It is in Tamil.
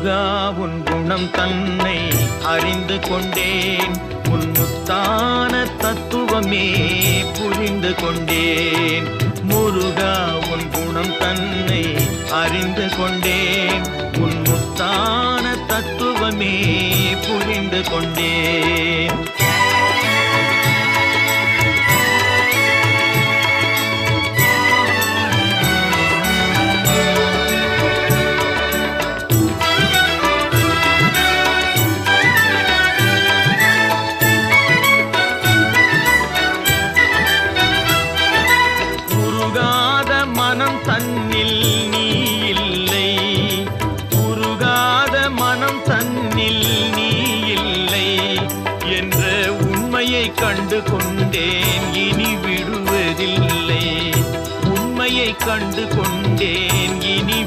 முருகா உன் குணம் தன்னை அறிந்து கொண்டேன், உன் முத்தான தத்துவமே புரிந்து கொண்டேன். முருகா உன் குணம் தன்னை அறிந்து கொண்டேன், உன் முத்தான தத்துவமே புரிந்து கொண்டேன். மனம் தன்னில் நீ இல்லை, உருகாத மனம் தன்னில் நீ இல்லை என்ற உண்மையை கண்டு கொண்டேன், இனி விடுவதில்லை. உண்மையை கண்டு கொண்டேன், இனி